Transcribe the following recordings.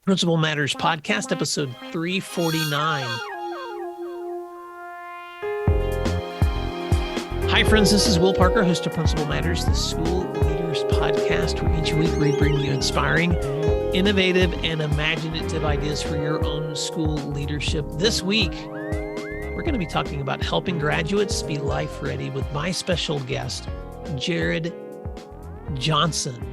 Principal Matters Podcast, episode 349. Hi, friends. This is Will Parker, host of Principal Matters, the School Leaders Podcast, where each week we bring you inspiring, innovative, and imaginative ideas for your own school leadership. This week, we're going to be talking about helping graduates be life ready with my special guest, Jarrod Johnson.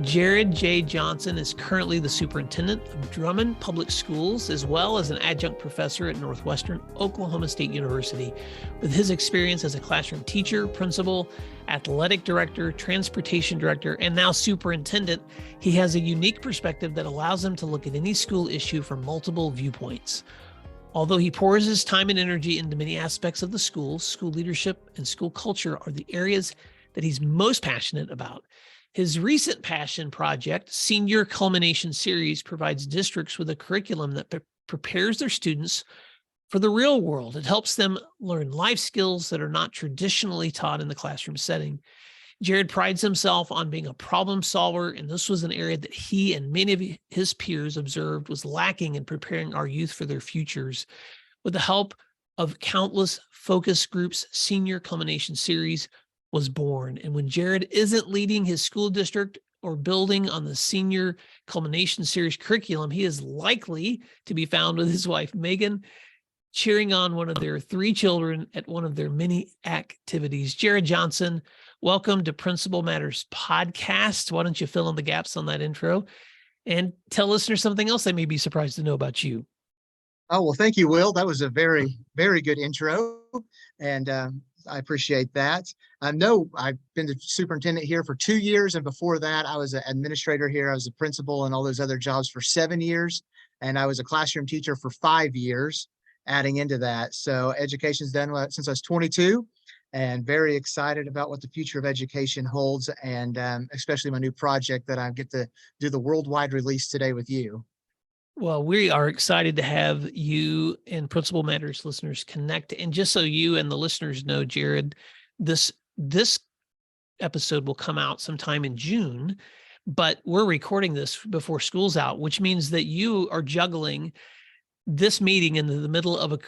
Jarrod J. Johnson is currently the superintendent of Drummond Public Schools, as well as an adjunct professor at Northwestern Oklahoma State University. With his experience as a classroom teacher, principal, athletic director, transportation director, and now superintendent, he has a unique perspective that allows him to look at any school issue from multiple viewpoints. Although he pours his time and energy into many aspects of the school leadership and school culture are the areas that he's most passionate about. His recent passion project, Senior Culmination Series, provides districts with a curriculum that prepares their students for the real world. It helps them learn life skills that are not traditionally taught in the classroom setting. Jarrod prides himself on being a problem solver, and this was an area that he and many of his peers observed was lacking in preparing our youth for their futures. With the help of countless focus groups, Senior Culmination Series was born. And when Jarrod isn't leading his school district or building on the Senior Culmination Series curriculum, he is likely to be found with his wife, Megan, cheering on one of their three children at one of their many activities. Jarrod Johnson, welcome to Principal Matters Podcast. Why don't you fill in the gaps on that intro and tell listeners something else they may be surprised to know about you? Oh, well, thank you, Will. That was a very, very good intro. And I appreciate that. No, I've been the superintendent here for 2 years. And before that, I was an administrator here. I was a principal and all those other jobs for 7 years. And I was a classroom teacher for 5 years, adding into that. So education's done since I was 22 and very excited about what the future of education holds. And especially my new project that I get to do the worldwide release today with you. Well, we are excited to have you and Principal Matters listeners connect. And just so you and the listeners know, Jarrod, this episode will come out sometime in June, but we're recording this before school's out, which means that you are juggling this meeting in the middle of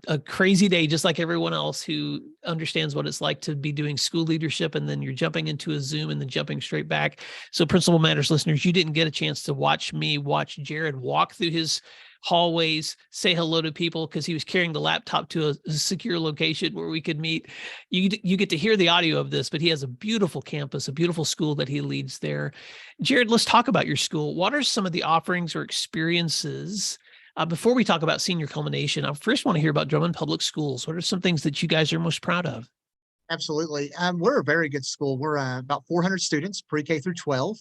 a crazy day, just like everyone else who understands what it's like to be doing school leadership, and then you're jumping into a Zoom and then jumping straight back. So Principal Matters listeners, you didn't get a chance to watch Jarrod walk through his hallways, say hello to people because he was carrying the laptop to a secure location where we could meet. You get to hear the audio of this, but he has a beautiful campus, a beautiful school that he leads there. Jarrod, let's talk about your school. What are some of the offerings or experiences? Before we talk about Senior Culmination, I first want to hear about Drummond Public Schools. What are some things that you guys are most proud of? Absolutely. We're a very good school. We're about 400 students, pre-K through 12.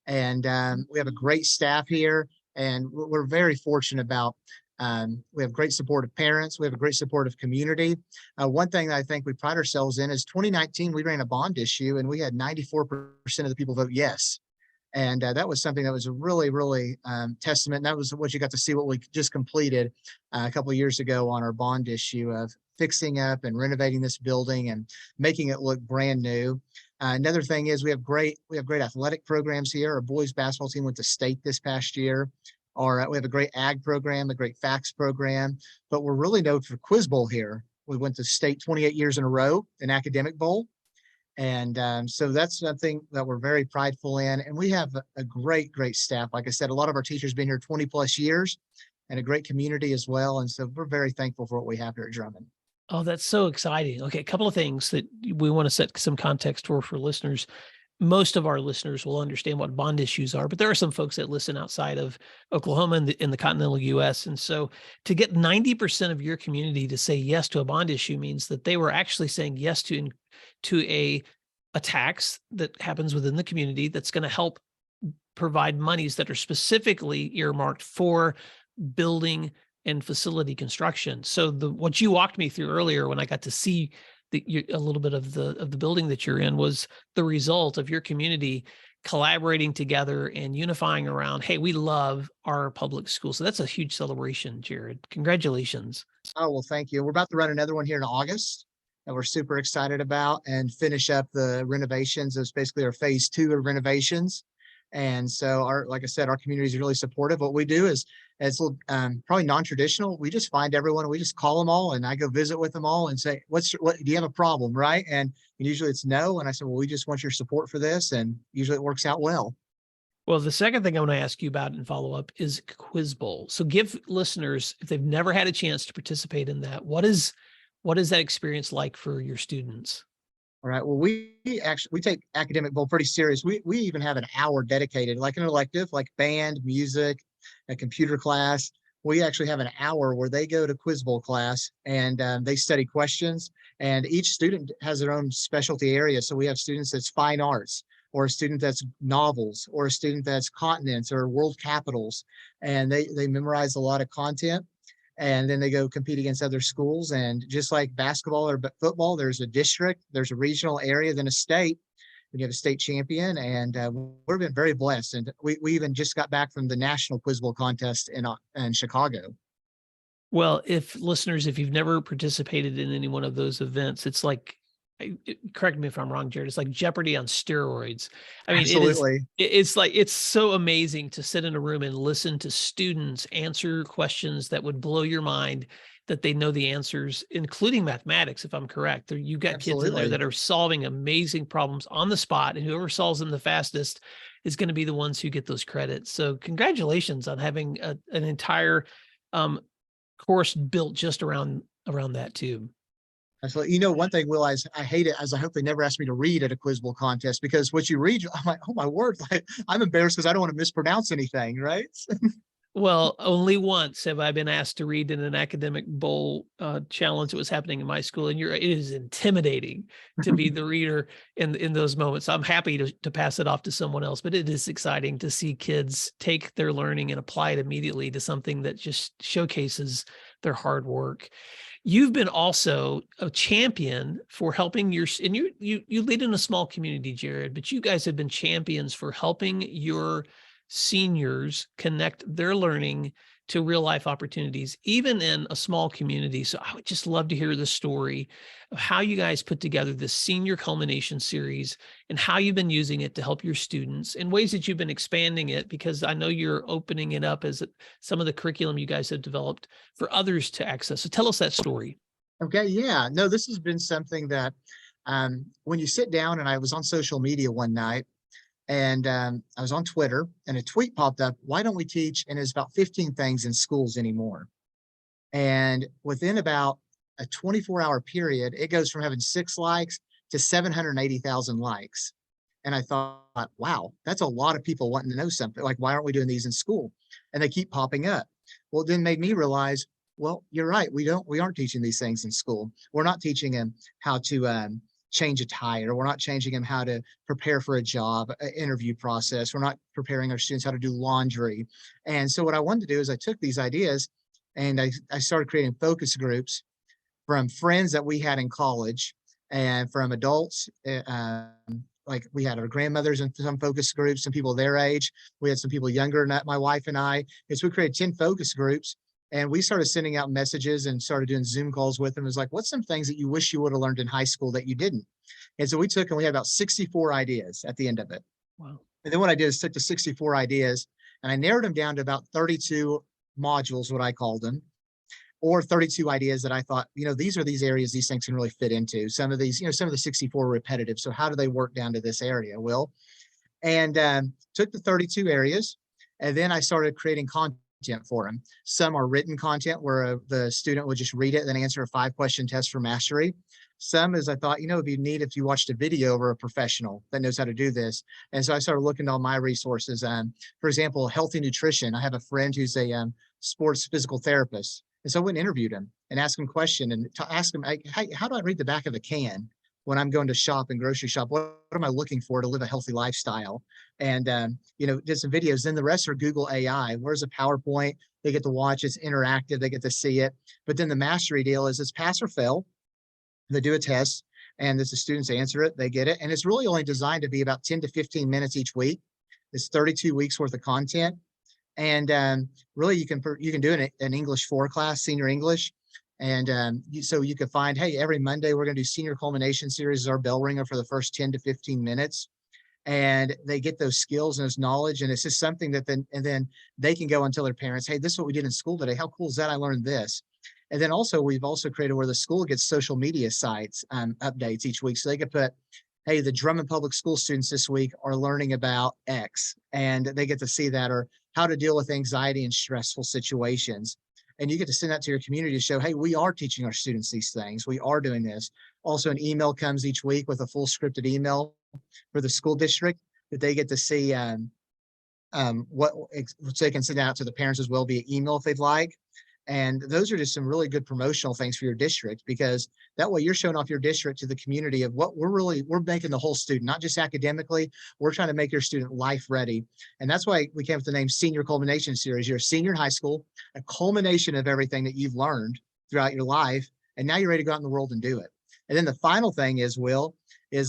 And we have a great staff here. And we're very fortunate about, we have great supportive parents. We have a great supportive community. One thing that I think we pride ourselves in is 2019, we ran a bond issue and we had 94% of the people vote yes. And that was something that was a really, really testament. And that was what you got to see what we just completed a couple of years ago on our bond issue of fixing up and renovating this building and making it look brand new. Another thing is we have great athletic programs here. Our boys basketball team went to state this past year. We have a great ag program, a great FACS program, but we're really known for Quiz Bowl here. We went to state 28 years in a row, an academic bowl. And so that's something that we're very prideful in. And we have a great, great staff. Like I said, a lot of our teachers been here 20 plus years and a great community as well. And so we're very thankful for what we have here at Drummond. Oh, that's so exciting. Okay, a couple of things that we want to set some context for listeners. Most of our listeners will understand what bond issues are, but there are some folks that listen outside of Oklahoma and in the continental U.S. And so to get 90% of your community to say yes to a bond issue means that they were actually saying yes to a tax that happens within the community that's going to help provide monies that are specifically earmarked for building and facility construction. So what you walked me through earlier when I got to see a little bit of the building that you're in was the result of your community collaborating together and unifying around, hey, we love our public school. So that's a huge celebration, Jarrod. Congratulations. Oh, well, thank you. We're about to run another one here in August that we're super excited about and finish up the renovations. It's basically our phase 2 of renovations. And so like I said, our community is really supportive. What we do is it's probably non-traditional. We just find everyone, we just call them all, and I go visit with them all and say, what do you have a problem? Right. And usually it's no. And I said, well, we just want your support for this. And usually it works out well. Well, the second thing I want to ask you about and follow up is Quiz Bowl. So give listeners, if they've never had a chance to participate in that, what is that experience like for your students? All right. Well, we take Academic Bowl pretty serious. We even have an hour dedicated, like an elective, like band, music, a computer class. We actually have an hour where they go to Quiz Bowl class and they study questions. And each student has their own specialty area. So we have students that's fine arts, or a student that's novels, or a student that's continents or world capitals. And they memorize a lot of content. And then they go compete against other schools. And just like basketball or football, there's a district, there's a regional area, then a state. We have a state champion, and we've been very blessed. And we even just got back from the National Quiz Bowl contest in Chicago. Well, if you've never participated in any one of those events, it's like, correct me if I'm wrong, Jarrod, it's like Jeopardy on steroids. I mean, Absolutely. it's so amazing to sit in a room and listen to students answer questions that would blow your mind, that they know the answers, including mathematics, if I'm correct. You got kids in there Absolutely. that are solving amazing problems on the spot, and whoever solves them the fastest is going to be the ones who get those credits. So congratulations on having an entire course built just around that too. Absolutely. One thing, Will, I hate it, as I hope they never ask me to read at a Quiz Bowl contest, because what you read, I'm like, oh my word, like, I'm embarrassed because I don't want to mispronounce anything, right? Well, only once have I been asked to read in an academic bowl challenge that was happening in my school, and it is intimidating to be the reader in those moments. I'm happy to pass it off to someone else, but it is exciting to see kids take their learning and apply it immediately to something that just showcases their hard work. You've been also a champion for helping and you lead in a small community, Jarrod, but you guys have been champions for helping your seniors connect their learning to real life opportunities, even in a small community. So I would just love to hear the story of how you guys put together this Senior Culmination Series and how you've been using it to help your students in ways that you've been expanding it, because I know you're opening it up as some of the curriculum you guys have developed for others to access. So tell us that story. Okay. Yeah. No, this has been something that when you sit down, and I was on social media one night, and I was on Twitter, and a tweet popped up, why don't we teach, and it's about 15 things in schools anymore? And within about a 24-hour period, it goes from having 6 likes to 780,000 likes. And I thought, wow, that's a lot of people wanting to know something. Like, why aren't we doing these in school? And they keep popping up. Well, it then made me realize, well, you're right. We aren't teaching these things in school. We're not teaching them how to change a tire. We're not changing them how to prepare for a job, an interview process. We're not preparing our students how to do laundry. And so what I wanted to do is I took these ideas and I started creating focus groups from friends that we had in college and from adults. Like, we had our grandmothers in some focus groups, some people their age. We had some people younger than that, my wife and I. And so we created 10 focus groups. And we started sending out messages and started doing Zoom calls with them. It was like, what's some things that you wish you would have learned in high school that you didn't? And so we had about 64 ideas at the end of it. Wow. And then what I did is took the 64 ideas and I narrowed them down to about 32 modules, what I called them, or 32 ideas that I thought, these are these areas these things can really fit into. Some of these, some of the 64 are repetitive. So how do they work down to this area? Well, and took the 32 areas, and then I started creating content for them. Some are written content where the student would just read it and then answer a 5-question test for mastery. Some is I thought, it'd be neat if you watched a video over a professional that knows how to do this. And so I started looking at all my resources. For example, healthy nutrition. I have a friend who's a sports physical therapist. And so I went and interviewed him and asked him a question and ask him, hey, how do I read the back of a can when I'm going to shop and grocery shop? What am I looking for to live a healthy lifestyle? And, did some videos. Then the rest are Google AI. Where's a PowerPoint? They get to watch. It's interactive. They get to see it. But then the mastery deal is it's pass or fail. They do a test, and as the students answer it, they get it. And it's really only designed to be about 10 to 15 minutes each week. It's 32 weeks worth of content. And really, you can do an English 4 class, senior English. And so you could find, hey, every Monday we're going to do Senior Culmination Series as our bell ringer for the first 10 to 15 minutes. and they get those skills and those knowledge. And it's just something that then they can go and tell their parents, hey, this is what we did in school today. How cool is that? I learned this. And then also we've also created where the school gets social media sites updates each week. So they could put, hey, the Drummond Public School students this week are learning about X, and they get to see that, or how to deal with anxiety in stressful situations. And you get to send that to your community to show, hey, we are teaching our students these things. We are doing this. Also, an email comes each week with a full scripted email for the school district that they get to see so they can send out to the parents as well via email if they'd like. And those are just some really good promotional things for your district, because that way you're showing off your district to the community of what we're making the whole student, not just academically. We're trying to make your student life ready. And that's why we came up with the name Senior Culmination Series. You're a senior in high school, a culmination of everything that you've learned throughout your life. And now you're ready to go out in the world and do it. And then the final thing is,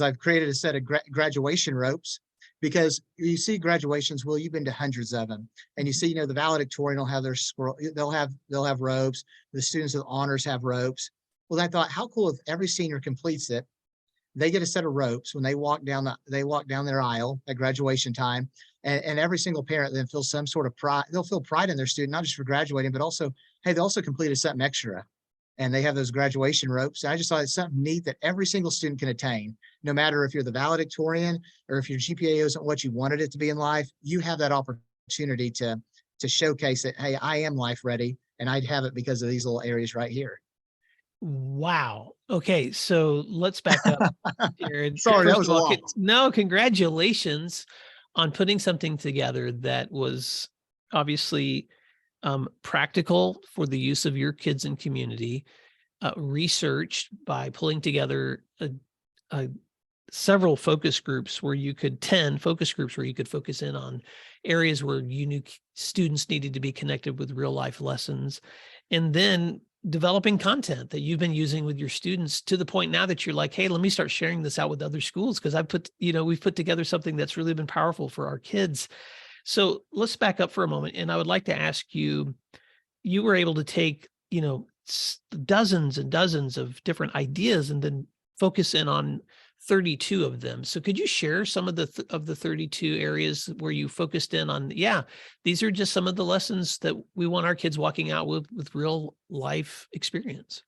I've created a set of graduation ropes, because you see graduations, you've been to hundreds of them, and you see, the valedictorian will have their scroll, they'll have robes. The students with honors have ropes. Well, I thought, how cool if every senior completes it, they get a set of ropes when they walk down their aisle at graduation time, and every single parent then feels some sort of pride. They'll feel pride in their student, not just for graduating, but also, hey, they also completed something extra. And they have those graduation ropes. And I just thought it's something neat that every single student can attain, no matter if you're the valedictorian or if your GPA isn't what you wanted it to be in life. You have that opportunity to showcase that, hey, I am life ready, and I'd have it because of these little areas right here. Wow. Okay, so let's back up, Jarrod. Sorry, that First was of a all, lot. no, congratulations on putting something together that was obviously practical for the use of your kids and community, researched by pulling together several focus groups where you could 10 focus groups where you could focus in on areas where you knew students needed to be connected with real life lessons, and then developing content that you've been using with your students to the point now that you're like, hey, let me start sharing this out with other schools, because we've put together something that's really been powerful for our kids. So let's back up for a moment. And I would like to ask you, you were able to take, dozens and dozens of different ideas and then focus in on 32 of them. So could you share some of the 32 areas where you focused in on, these are just some of the lessons that we want our kids walking out with real life experience?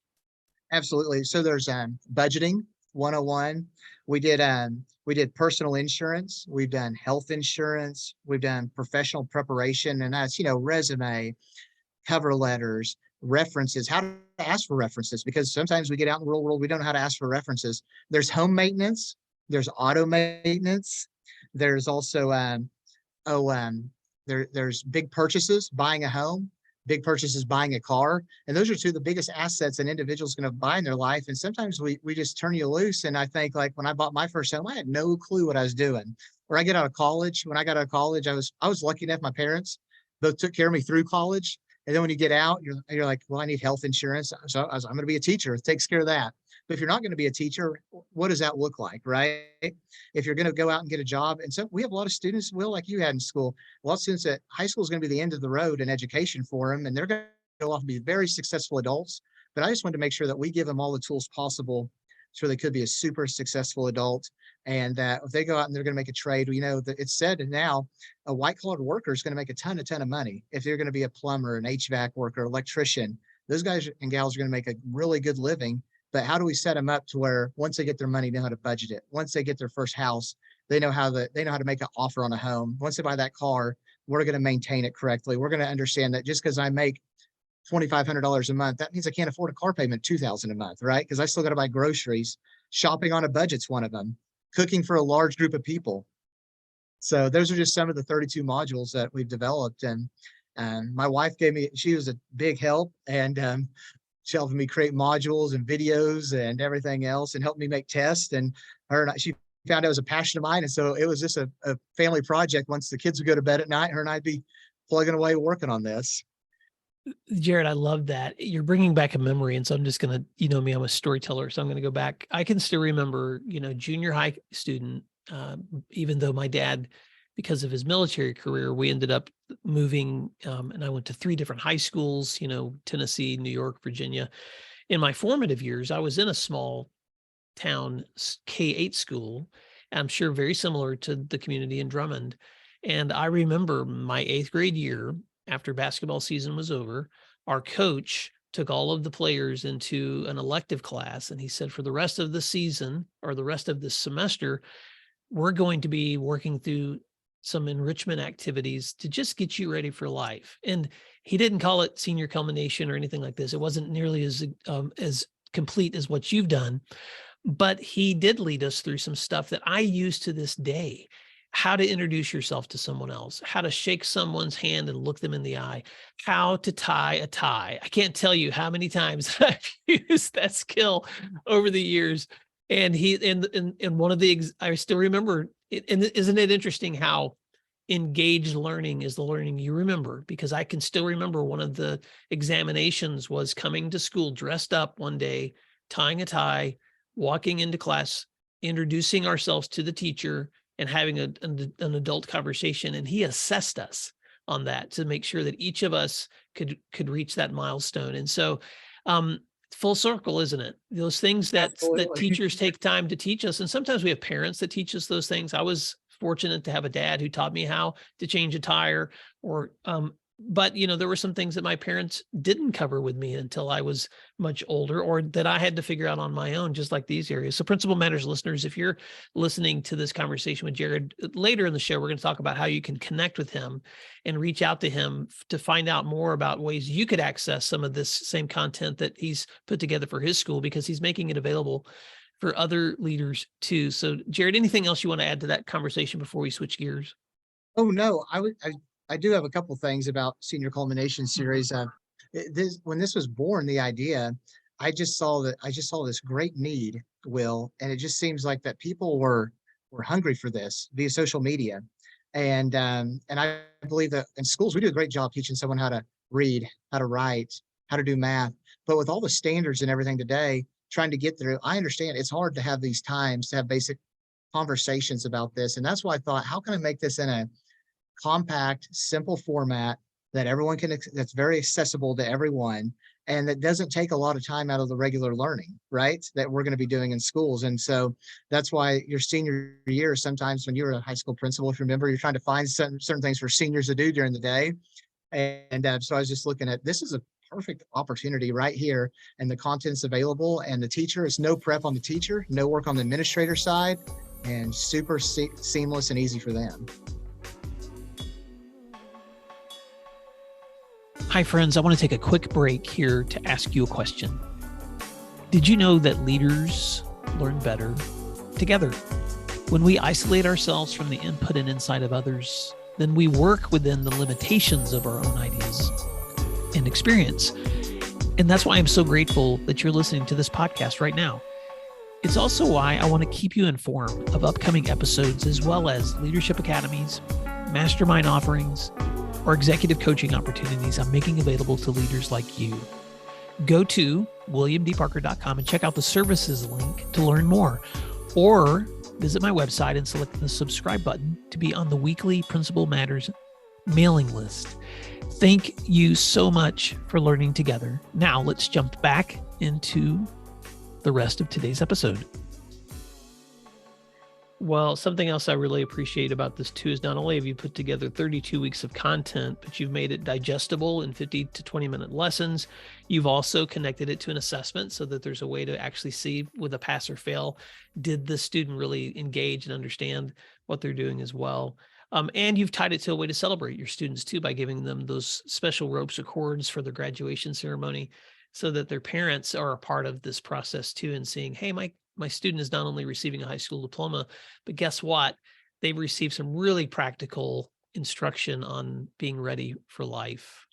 Absolutely. So there's budgeting 101. We did personal insurance. We've done health insurance. We've done professional preparation, and that's, resume, cover letters, references, how to ask for references, because sometimes we get out in the real world, we don't know how to ask for references. There's home maintenance, there's auto maintenance, there's also there's big purchases, buying a home, big purchases, buying a car. And those are two of the biggest assets an individual's going to buy in their life. And sometimes we just turn you loose. And I think, like, when I bought my first home, I had no clue what I was doing. When I got out of college, I was lucky enough, my parents both took care of me through college. And then when you get out, you're like, well, I need health insurance. So I'm going to be a teacher. It takes care of that. But if you're not going to be a teacher, what does that look like, right? If you're going to go out and get a job. And so we have a lot of students, Will, like you had in school. A lot of students at high school is going to be the end of the road in education for them. And they're going to go off and be very successful adults. But I just wanted to make sure that we give them all the tools possible so they could be a super successful adult. And that if they go out and they're going to make a trade, that it's said now, a white collar worker is going to make a ton of money. If they're going to be a plumber, an HVAC worker, electrician, those guys and gals are going to make a really good living. But how do we set them up to where once they get their money, they know how to budget it? Once they get their first house, they know how to make an offer on a home. Once they buy that car, we're going to maintain it correctly. We're going to understand that just because I make $2,500 a month, that means I can't afford a car payment $2,000 a month, right? Because I still got to buy groceries. Shopping on a budget's one of them. Cooking for a large group of people. So those are just some of the 32 modules that we've developed. And my wife she was a big help, and she helped me create modules and videos and everything else, and helped me make tests. And she found out it was a passion of mine. And so it was just a family project. Once the kids would go to bed at night, her and I'd be plugging away working on this. Jarrod, I love that. You're bringing back a memory. And so I'm just going to, me, I'm a storyteller. So I'm going to go back. I can still remember, junior high student, even though my dad, because of his military career, we ended up moving, and I went to 3 different high schools, Tennessee, New York, Virginia. In my formative years, I was in a small town K-8 school. I'm sure very similar to the community in Drummond. And I remember my 8th grade year, after basketball season was over, our coach took all of the players into an elective class. And he said, for the rest of the season or the rest of this semester, we're going to be working through some enrichment activities to just get you ready for life. And he didn't call it senior culmination or anything like this. It wasn't nearly as complete as what you've done, but he did lead us through some stuff that I use to this day. How to introduce yourself to someone else, how to shake someone's hand and look them in the eye, how to tie a tie. I can't tell you how many times I've used that skill over the years. And one of the, I still remember it. And isn't it interesting how engaged learning is the learning you remember? Because I can still remember one of the examinations was coming to school dressed up one day, tying a tie, walking into class, introducing ourselves to the teacher, and having an adult conversation. And he assessed us on that to make sure that each of us could reach that milestone. And so, full circle, isn't it? Those things that teachers take time to teach us. And sometimes we have parents that teach us those things. I was fortunate to have a dad who taught me how to change a tire, or, but there were some things that my parents didn't cover with me until I was much older, or that I had to figure out on my own, just like these areas. So Principal Matters listeners, if you're listening to this conversation with Jarrod, later in the show, we're going to talk about how you can connect with him and reach out to him to find out more about ways you could access some of this same content that he's put together for his school, because he's making it available for other leaders too. So Jarrod, anything else you want to add to that conversation before we switch gears? Oh, no, I do have a couple things about Senior Culmination Series. When this was born, the idea, I just saw this great need, Will, and it just seems like that people were hungry for this via social media. And I believe that in schools, we do a great job teaching someone how to read, how to write, how to do math. But with all the standards and everything today, trying to get through, I understand it's hard to have these times to have basic conversations about this. And that's why I thought, how can I make this in a compact, simple format that everyone can, that's very accessible to everyone, and that doesn't take a lot of time out of the regular learning, right? That we're going to be doing in schools. And so that's why your senior year, sometimes when you're a high school principal, if you remember, you're trying to find certain things for seniors to do during the day. And so I was just looking at, this is a perfect opportunity right here, and the content's available, and the teacher is no prep on the teacher, no work on the administrator side, and super seamless and easy for them. Hi, friends. I want to take a quick break here to ask you a question. Did you know that leaders learn better together? When we isolate ourselves from the input and insight of others, then we work within the limitations of our own ideas and experience. And that's why I'm so grateful that you're listening to this podcast right now. It's also why I want to keep you informed of upcoming episodes, as well as leadership academies, mastermind offerings, or executive coaching opportunities I'm making available to leaders like you. Go to williamdparker.com and check out the services link to learn more, or visit my website and select the subscribe button to be on the weekly Principal Matters mailing list. Thank you so much for learning together. Now let's jump back into the rest of today's episode. Well, something else I really appreciate about this too is not only have you put together 32 weeks of content, but you've made it digestible in 50 to 20-minute lessons. You've also connected it to an assessment so that there's a way to actually see with a pass or fail, did the student really engage and understand what they're doing as well? And you've tied it to a way to celebrate your students too, by giving them those special ropes or cords for their graduation ceremony, so that their parents are a part of this process too, and seeing, hey, my student is not only receiving a high school diploma, but guess what? They've received some really practical instruction on being ready for life.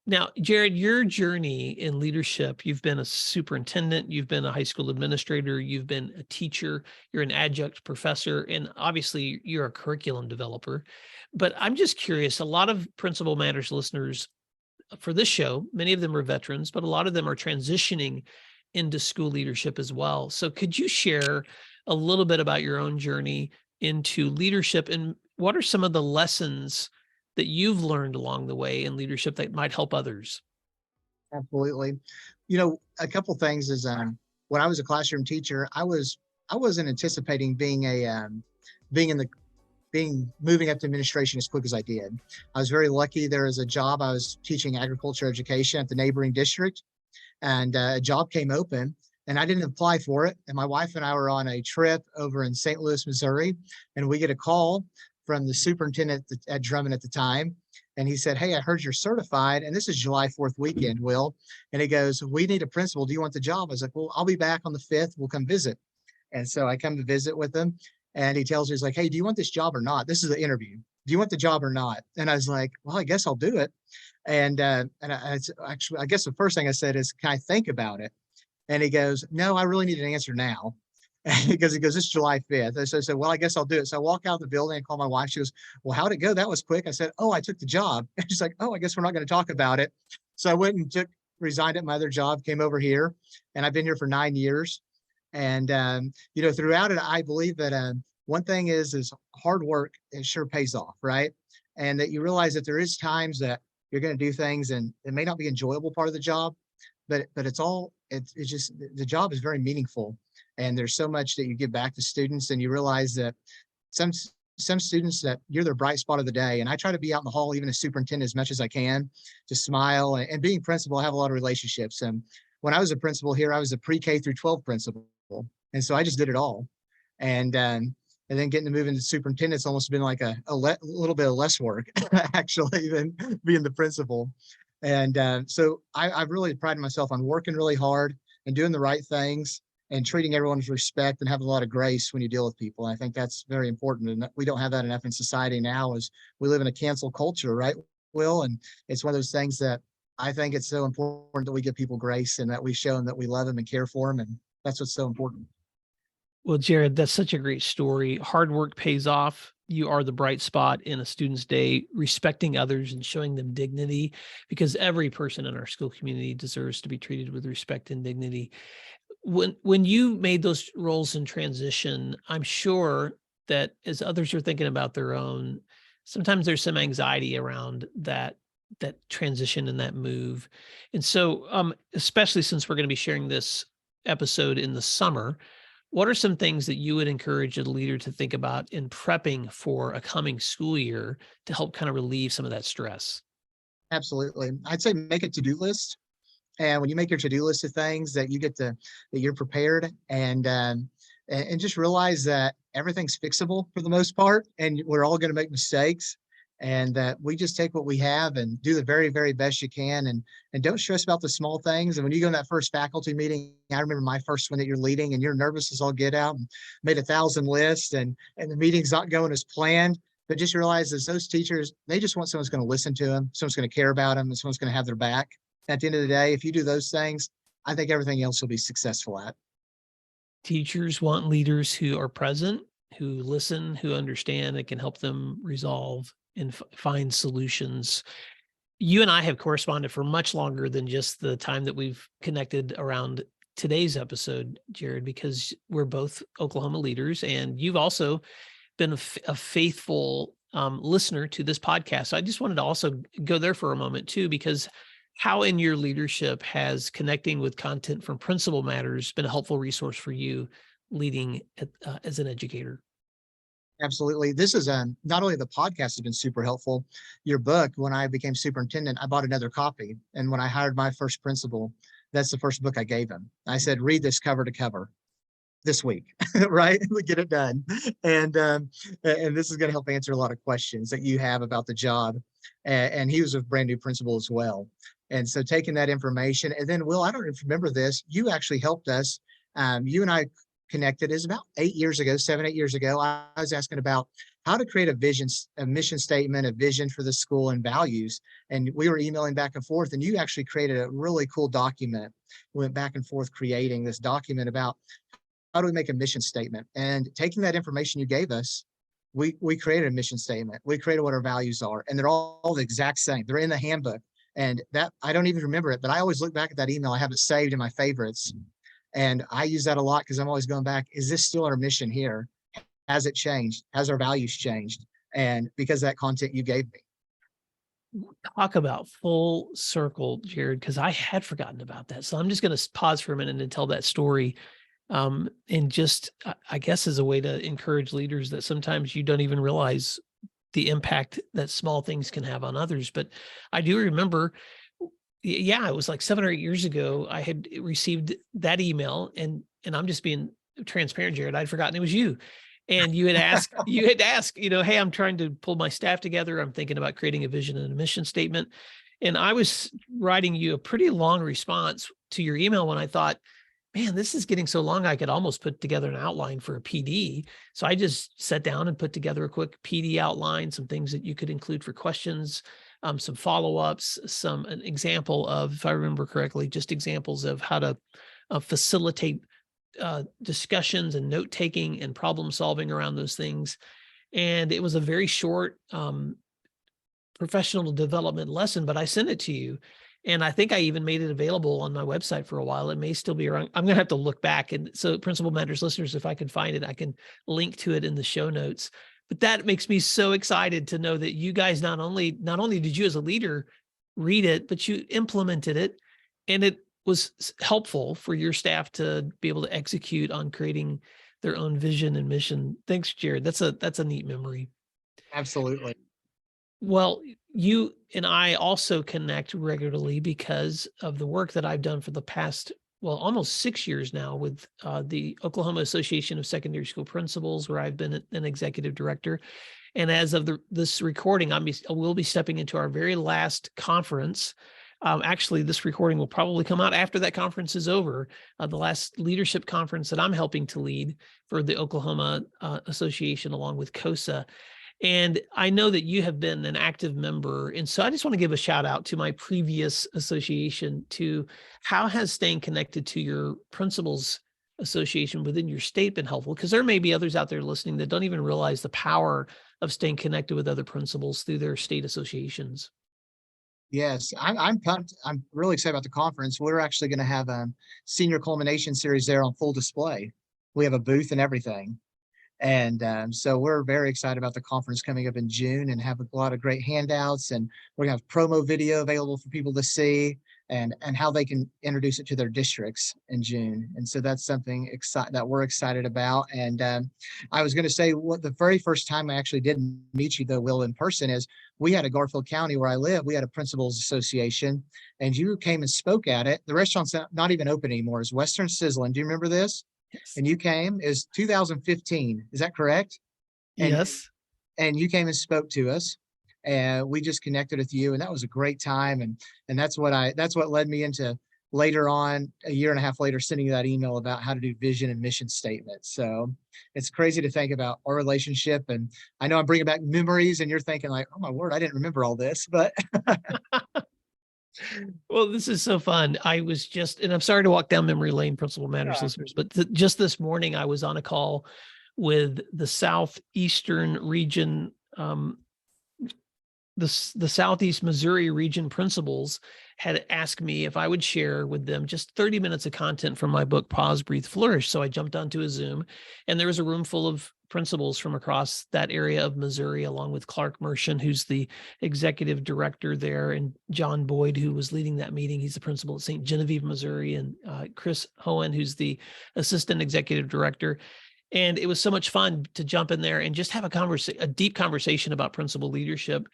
Now, Jarrod, your journey in leadership, you've been a superintendent, you've been a high school administrator, you've been a teacher, you're an adjunct professor, and obviously you're a curriculum developer. But I'm just curious, a lot of Principal Matters listeners for this show, many of them are veterans, but a lot of them are transitioning into school leadership as well. So could you share a little bit about your own journey into leadership, and what are some of the lessons that you've learned along the way in leadership that might help others? Absolutely. A couple things is when I was a classroom teacher, I was I wasn't anticipating being in the moving up to administration as quick as I did. I was very lucky. There was a job. I was teaching agriculture education at the neighboring district, and a job came open, and I didn't apply for it. And my wife and I were on a trip over in St. Louis, Missouri, and we get a call from the superintendent at Drummond at the time. And he said, "Hey, I heard you're certified." And this is July 4th weekend, Will. And he goes, "We need a principal. Do you want the job?" I was like, "Well, I'll be back on the 5th. We'll come visit." And so I come to visit with him, and he tells me, he's like, "Hey, do you want this job or not? This is the interview. Do you want the job or not?" And I was like, "Well, I guess I'll do it." Actually, I guess the first thing I said is, "Can I think about it?" And he goes, "No, I really need an answer now." Because he goes, "It's July 5th. And so I said, "Well, I guess I'll do it." So I walk out of the building and call my wife. She goes, "Well, how'd it go? That was quick." I said, "Oh, I took the job." And she's like, "Oh, I guess we're not going to talk about it." So I went and resigned at my other job, came over here, and I've been here for 9 years. And throughout it, I believe that one thing is hard work. It sure pays off, right? And that you realize that there is times that you're going to do things, and it may not be enjoyable part of the job, but it's just the job is very meaningful, and there's so much that you give back to students, and you realize that some some students that you're their bright spot of the day. And I try to be out in the hall, even as superintendent, as much as I can, to smile. And being principal, I have a lot of relationships. And when I was a principal here, I was a pre-K through 12 principal. And so I just did it all. And then getting to move into superintendent's almost been like a little bit of less work, actually, than being the principal. And so I've really prided myself on working really hard and doing the right things and treating everyone with respect and having a lot of grace when you deal with people. And I think that's very important. And we don't have that enough in society now, as we live in a cancel culture, right, Will? And it's one of those things that I think it's so important that we give people grace and that we show them that we love them and care for them. And that's what's so important. Well, Jarrod, that's such a great story. Hard work pays off. You are the bright spot in a student's day, respecting others and showing them dignity, because every person in our school community deserves to be treated with respect and dignity. When you made those roles in transition, I'm sure that as others are thinking about their own, sometimes there's some anxiety around that transition and that move. And so, especially since we're going to be sharing this episode in the summer, what are some things that you would encourage a leader to think about in prepping for a coming school year to help kind of relieve some of that stress? Absolutely. I'd say make a to-do list. And when you make your to-do list of things that you're prepared, and just realize that everything's fixable for the most part, and we're all going to make mistakes, and that we just take what we have and do the very, very best you can, and don't stress about the small things. And when you go in that first faculty meeting, I remember my first one that you're leading, and you're nervous as all get out, and made 1,000 lists, and the meeting's not going as planned. But just realize that those teachers, they just want someone's going to listen to them, someone's going to care about them, and someone's going to have their back. At the end of the day, if you do those things, I think everything else will be successful at. Teachers want leaders who are present, who listen, who understand, and can help them resolve and find solutions. You and I have corresponded for much longer than just the time that we've connected around today's episode, Jarrod, because we're both Oklahoma leaders, and you've also been a faithful listener to this podcast. So I just wanted to also go there for a moment too, because how in your leadership has connecting with content from Principal Matters been a helpful resource for you leading as an educator? Absolutely. This is not only the podcast has been super helpful. Your book, when I became superintendent, I bought another copy. And when I hired my first principal, that's the first book I gave him. I said, "Read this cover to cover this week," right? We get it done. And this is going to help answer a lot of questions that you have about the job. And he was a brand new principal as well. And so taking that information, and then Will, I don't even remember this. You actually helped us. You and I connected is about 8 years ago, 7, 8 years ago. I was asking about how to create a mission statement, a vision for the school, and values. And we were emailing back and forth, and you actually created a really cool document. We went back and forth creating this document about how do we make a mission statement. And taking that information you gave us, we created a mission statement. We created what our values are, and they're all the exact same. They're in the handbook. And that, I don't even remember it, but I always look back at that email. I have it saved in my favorites. And I use that a lot because I'm always going back, is this still our mission here? Has it changed? Has our values changed? And because of that content you gave me. Talk about full circle, Jarrod, because I had forgotten about that. So I'm just going to pause for a minute and tell that story. And just, I guess, as a way to encourage leaders that sometimes you don't even realize the impact that small things can have on others. But I do remember, yeah, it was like 7 or 8 years ago, I had received that email, and I'm just being transparent, Jarrod. I'd forgotten it was you. And you had asked, hey, I'm trying to pull my staff together. I'm thinking about creating a vision and a mission statement. And I was writing you a pretty long response to your email when I thought, man, this is getting so long, I could almost put together an outline for a PD. So I just sat down and put together a quick PD outline, some things that you could include for questions, some follow-ups, an example of, if I remember correctly, just examples of how to facilitate discussions and note-taking and problem solving around those things. And it was a very short professional development lesson, but I sent it to you. And I think I even made it available on my website for a while. It may still be around. I'm going to have to look back. And so, Principal Matters listeners, if I can find it, I can link to it in the show notes. But that makes me so excited to know that you guys not only did you as a leader read it, but you implemented it, and it was helpful for your staff to be able to execute on creating their own vision and mission. Thanks, Jarrod. That's a neat memory. Absolutely. Well, you and I also connect regularly because of the work that I've done for the past, well, almost 6 years now with the Oklahoma Association of Secondary School Principals, where I've been an executive director. And as of this recording, we'll be stepping into our very last conference. Actually, this recording will probably come out after that conference is over. The last leadership conference that I'm helping to lead for the Oklahoma Association, along with COSA. And I know that you have been an active member. And so I just want to give a shout out to my previous association, to how has staying connected to your principals association within your state been helpful? Because there may be others out there listening that don't even realize the power of staying connected with other principals through their state associations. Yes, I'm pumped. I'm really excited about the conference. We're actually going to have a Senior Culmination Series there on full display. We have a booth and everything. And so we're very excited about the conference coming up in June, and have a lot of great handouts, and we're gonna have promo video available for people to see, and how they can introduce it to their districts in June. And so that's something that we're excited about. And I was going to say, what the very first time I actually did meet you, though, Will, in person, is we had a Garfield County where I live. We had a principals association, and you came and spoke at it. The restaurant's not even open anymore. It's Western Sizzling. Do you remember this? Yes. And you came, is 2015. Is that correct? And Yes. and you came and spoke to us, and we just connected with you, and that was a great time. And that's what led me into, later on, a year and a half later, sending you that email about how to do vision and mission statements. So it's crazy to think about our relationship. And I know I'm bringing back memories, and you're thinking like, oh my word, I didn't remember all this, but Well, this is so fun. And I'm sorry to walk down memory lane, Principal Matters listeners, but just this morning I was on a call with the Southeastern region, the Southeast Missouri region principals had asked me if I would share with them just 30 minutes of content from my book, Pause, Breathe, Flourish. So I jumped onto a Zoom, and there was a room full of principals from across that area of Missouri, along with Clark Mershon, who's the executive director there, and John Boyd, who was leading that meeting. He's the principal at St. Genevieve, Missouri, and Chris Hohen, who's the assistant executive director. And it was so much fun to jump in there and just have a deep conversation about principal leadership.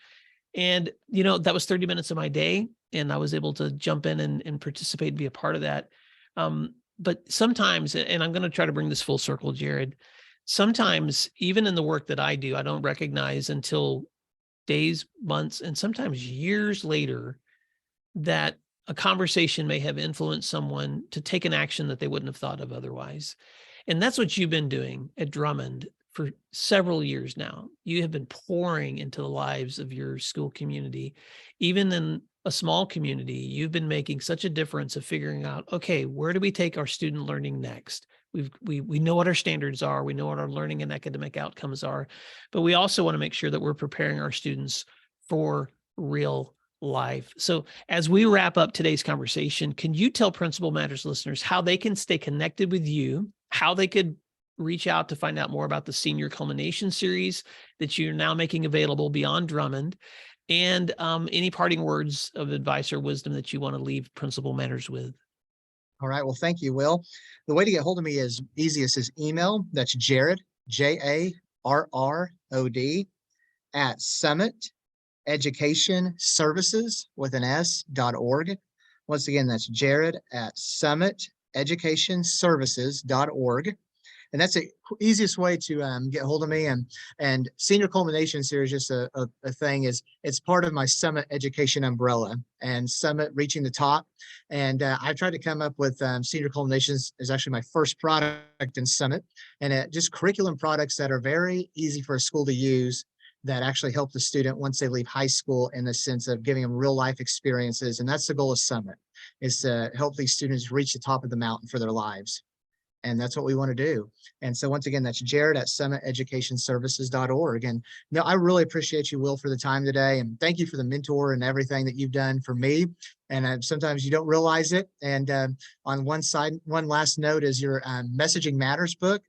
And, that was 30 minutes of my day, and I was able to jump in and participate and be a part of that. But sometimes, and I'm going to try to bring this full circle, Jarrod, sometimes even in the work that I do, I don't recognize until days, months, and sometimes years later that a conversation may have influenced someone to take an action that they wouldn't have thought of otherwise. And that's what you've been doing at Drummond for several years now. You have been pouring into the lives of your school community. Even in a small community, you've been making such a difference of figuring out, okay, where do we take our student learning next? We know what our standards are. We know what our learning and academic outcomes are, but we also want to make sure that we're preparing our students for real life. So as we wrap up today's conversation, can you tell Principal Matters listeners how they can stay connected with you, how they could reach out to find out more about the Senior Culmination Series that you're now making available beyond Drummond, and any parting words of advice or wisdom that you want to leave Principal Matters with? All right. Well, thank you, Will. The way to get hold of me is easiest is email. That's Jarrod, Jarrod at Summit Education Services with an S.org. Once again, that's Jarrod at Summit Education Services.org. And that's the easiest way to get hold of me. And Senior Culmination Series, just a thing, is it's part of my Summit Education umbrella and Summit Reaching the Top. And I tried to come up with Senior Culminations is actually my first product in Summit, and just curriculum products that are very easy for a school to use that actually help the student once they leave high school, in the sense of giving them real life experiences. And that's the goal of Summit, is to help these students reach the top of the mountain for their lives. And that's what we want to do. And so once again, that's Jarrod at summiteducationservices.org. And no, I really appreciate you, Will, for the time today. And thank you for the mentor and everything that you've done for me. And sometimes you don't realize it. And on one side, one last note is your Messaging Matters book.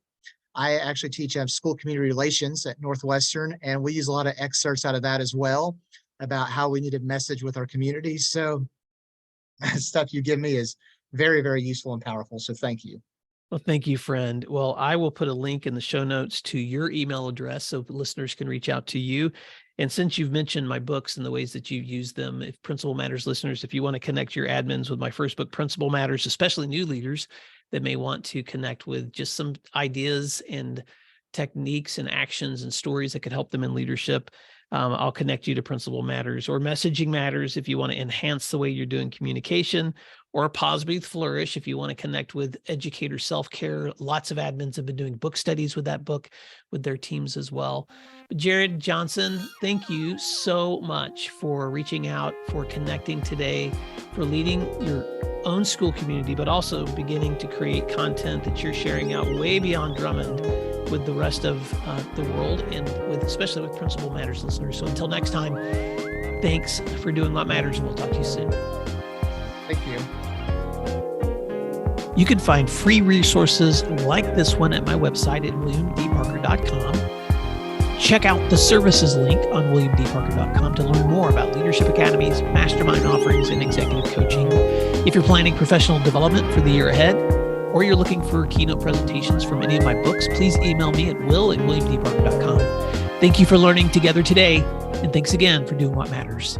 I actually teach school community relations at Northwestern, and we use a lot of excerpts out of that as well about how we need to message with our community. So stuff you give me is very, very useful and powerful. So thank you. Well, thank you, friend. Well, I will put a link in the show notes to your email address so listeners can reach out to you. And since you've mentioned my books and the ways that you use them, if Principal Matters listeners, if you want to connect your admins with my first book, Principal Matters, especially new leaders that may want to connect with just some ideas and techniques and actions and stories that could help them in leadership, I'll connect you to Principal Matters, or Messaging Matters if you want to enhance the way you're doing communication, or Positive Flourish if you want to connect with educator self-care. Lots of admins have been doing book studies with that book with their teams as well. But Jarrod Johnson, thank you so much for reaching out, for connecting today, for leading your own school community, but also beginning to create content that you're sharing out way beyond Drummond with the rest of the world, and especially with Principal Matters listeners. So until next time, thanks for doing what matters, and we'll talk to you soon. Thank you. You can find free resources like this one at my website at williamdparker.com. Check out the services link on williamdparker.com to learn more about leadership academies, mastermind offerings, and executive coaching. If you're planning professional development for the year ahead, or you're looking for keynote presentations from any of my books, please email me at will@williamdparker.com. Thank you for learning together today, and thanks again for doing what matters.